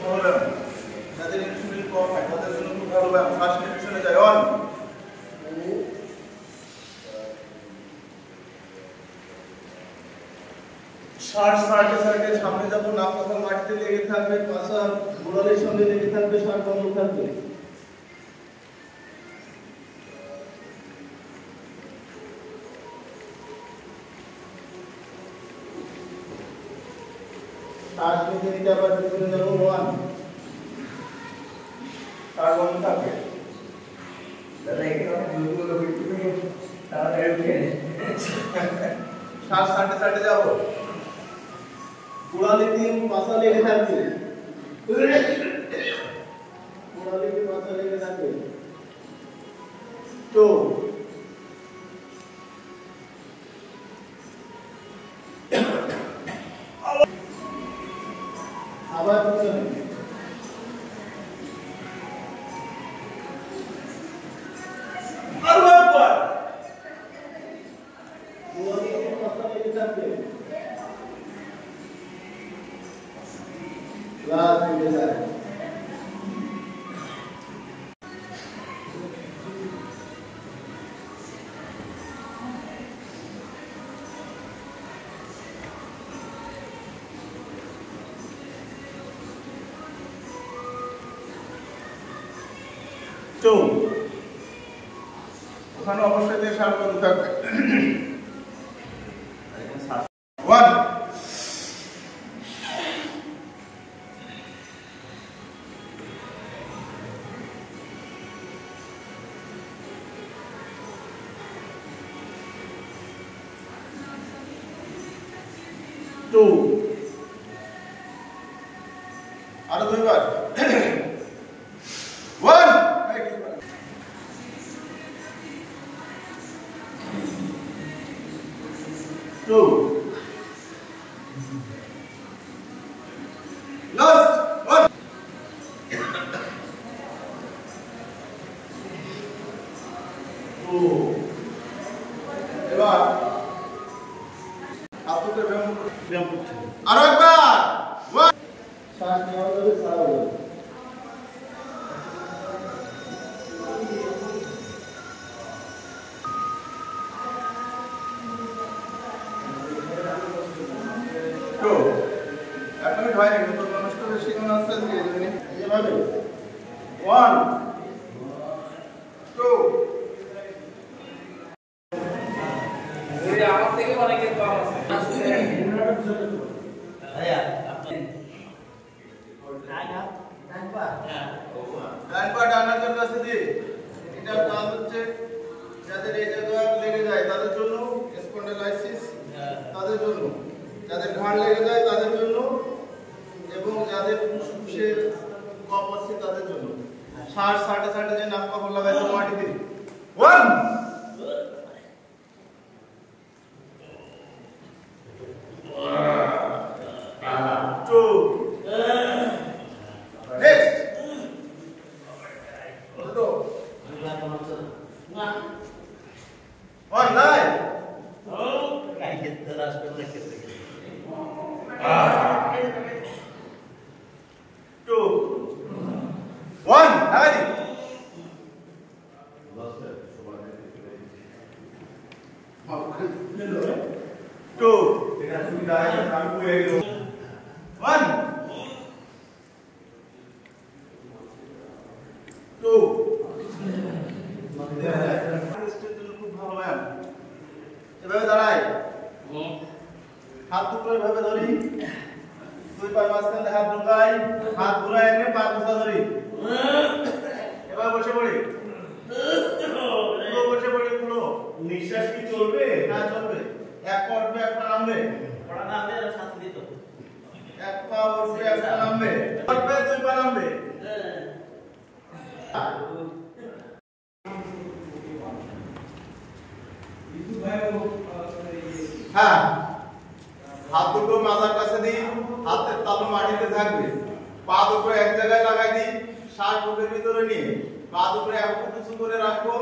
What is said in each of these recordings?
ভালো ব্যায়াম। যাদের ইনসুলিন কম হয় তাদের জন্য খুব ভালো ব্যায়াম। শ্বাস নিয়ে পিছনে যায়। 1 2 শ্বাস ছাড়তে ছাড়তে সামনে যাব, নাক কথা মাটিতে লেগে থাকবে, পাছা গোড়ালির সঙ্গে লেগে থাকবে, শ্বাস বন্ধ থাকবে। শ্বাস নিতে নিতে আবার পিছনে যাব। 1 শ্বাস বন্ধ থাকবে। শ্বাস ছাড়তে ছাড়তে যাব, গোড়ালিতে পাছা লেগে থাকবে, গোড়ালিতে পাছা লেগে থাকবে। তো আবার পিছনে, আরো একবার গোড়ালিতে পাছা লেগে থাকবে, লাস্ট দিকে যায়। তো ওখানে অবশ্যই দিয়ে শ্বাস বন্ধ থাকবে। 1 2 আরো 2 বার। 1 2 লাস্ট 1 2 এবার আপনাদের ব্যায়াম করছে। আরো একবার 1 শ্বাস নেওয়া যাবে, ছাড়া যাবে। তো 1 মিনিট হয় না, নতুন মানুষ করে শেখানো আছে এভাবে। 1 2 আমার থেকে অনেকে কম আছে। ডান পা ডানার জন্য আছে দি। এটার কাজ হচ্ছে যাদের এই জায়গা লেগে যায় তাদের জন্য, স্পন্ডাইলাইসিস তাদের জন্য, যাদের ঘাড় লেগে যায় তাদের জন্য, এবং যাদের ফুসফুসের কফ আছে তাদের জন্য। শ্বাস ছাড়তে ছাড়তে যে নাক কপাল লাগাইছে মাটিতে। 1 2 নেক্সট 1 9 2 1 লাগাই 2 এটা সুবিধা আছে, আমি কই গেল 1 2 খুব ভালো ব্যায়াম। এভাবে দাঁড়াই, হাত দুটো এভাবে ধরি, 2 পা মাঝখানে হাত ঢুকাই, হাত ঘুরাই এনে পা কোথা ধরি, এবার বসে পড়ি, বসে পড়ি। পুরো নিঃশ্বাস কি চলবে? হ্যাঁ চলবে। এক পা উঠবে, এক পা নামবে, পড়া নামবে আর সাথে দিত, এক পা উঠবে, এক পা নামবে, উঠবে, 2 পা নামবে। হ্যাঁ, হাত দুটো মাথার কাছে দিই, হাতের তালু মাটিতে থাকবে, পা দুটো এক জায়গায় লাগাই দিই, শ্বাস বুকের ভিতরে নিয়ে পা দুটো একটু কিছু করে রাখবো।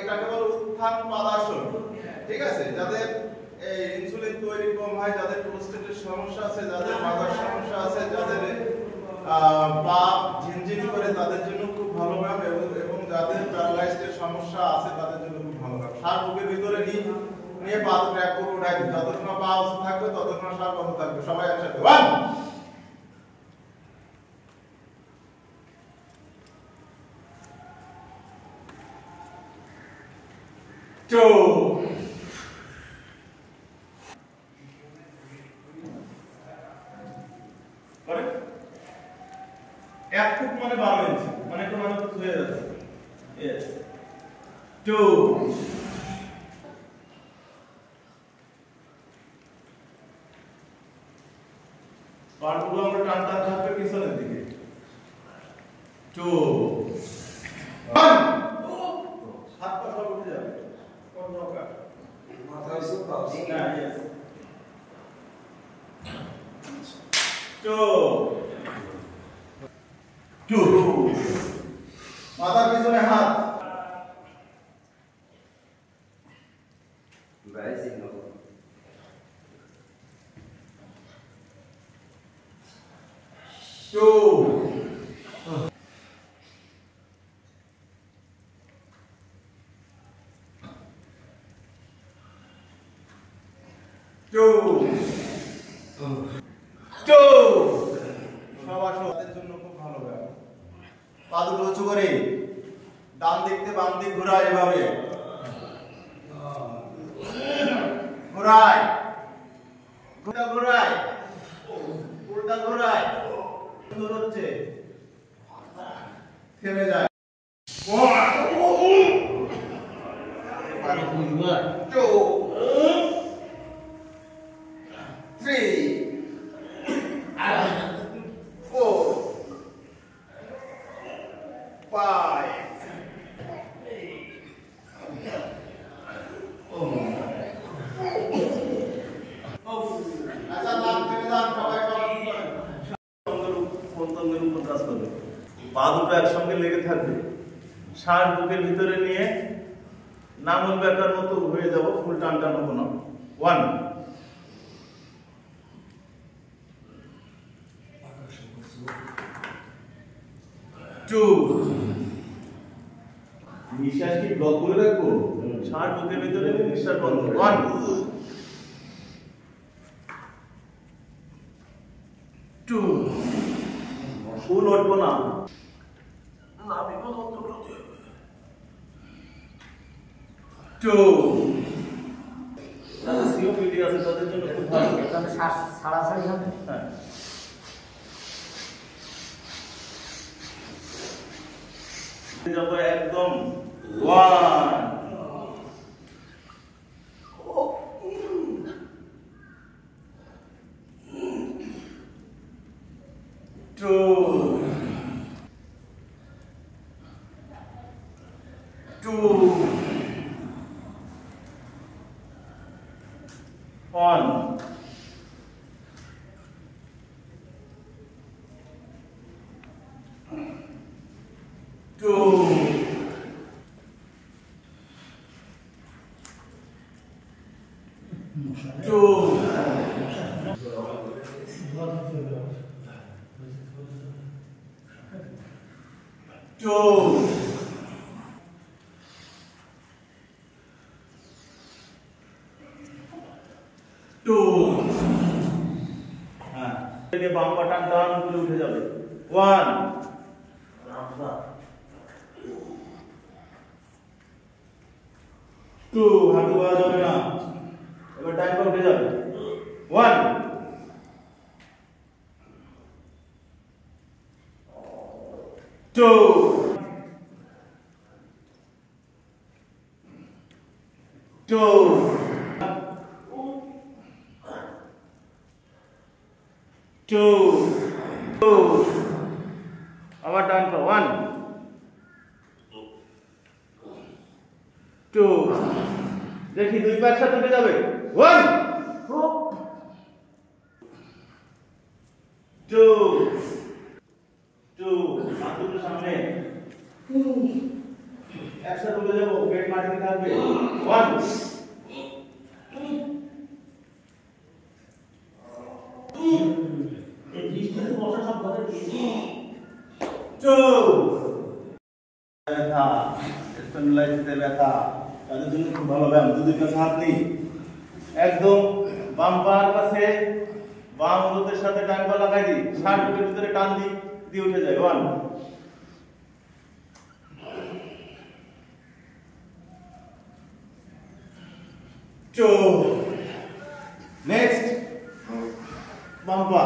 এটাকে বলে উত্থান পাদাসন। ঠিক আছে? যাদের এই ইনসুলিন তৈরি কম হয়, যাদের প্রোস্টেটের সমস্যা আছে, যাদের মাথার সমস্যা আছে, যাদের পা ঝিনঝিন করে তাদের জন্য খুব ভালো ব্যায়াম, এবং যাদের প্যারালাইজড সমস্যা আছে তাদের জন্য খুব ভালো ব্যায়াম। শ্বাস বুকের ভিতরে নিয়ে পা ট্র্যাক করে উঠাই দিই, যতক্ষণ পা অবস্থা থাকবে ততক্ষণ শ্বাস বন্ধ থাকবে। সবাই একসাথে 1 2 করে 1 ফুট মানে 12 ইঞ্চি, মানে কোন মানে তো হয়ে যাচ্ছে। यस 2 পাগুলো আমরা টান থাকবে পিছনের দিকে। 2 1 হাত পা সব উঠে যাবে, কোন দরকার মাথা এসে পাস না। यस 2 মাথার পিছনে হাত। রাইজিং নো 2 সবার জন্য খুব ভালো ব্যায়াম। পা দুটো উঁচু করে ডান দিক থেকে বাম দিক ঘোরায়, এভাবে ঘোরায়, উল্টা ঘোরায়, উল্টা ঘোরায়, সুন্দর হচ্ছে, থেমে যায়। 2 3 4 5 পা দুটো একসঙ্গে লেগে থাকবে, শ্বাস বুকের ভিতরে নিয়ে নামন ব্যাকার মতো হয়ে যাব, ফুল টান হবো না। 1 2 নিঃশ্বাস কি ব্লক করে রাখবো, শ্বাস বুকের ভিতরে নিঃশ্বাস বন্ধ। 1 2 ফুল উঠবো না, সিওপিডি আছে তাদের জন্য খুব ভালো, তাহলে শ্বাস ছাড়াছাড়ি হবে। হ্যাঁ যাব একদম। 1 2 1 2 হ্যাঁ, বাম পা টান করে উঠে যাবে। 1 2 হাঁটু পাওয়া যাবে না, এবার টাইম পা উঠে যাবে। 1 2 আবার টান পা। 1 2 দেখি দুই পা একসাথে উঠে যাবে। 1 2 হাত দুটো সামনে, একসাথে উঠে যাবো, পেট মাটিতে থাকবে। 1 এই জিনিসটা বসা সব ঘরে ব্যথা, স্পন্ডাইলাইটিসে ব্যথা, তাদের জন্য খুব ভালো ব্যায়াম। দুই কাছে হাত নেই, একদম বাম পায়ের কাছে বাম হাতের সাথে ডান পা লাগাই দিই, 60 মিনিটের ভিতরে টান দিই, দিয়ে উঠে যায়। 1 2 নেক্সট বাম পা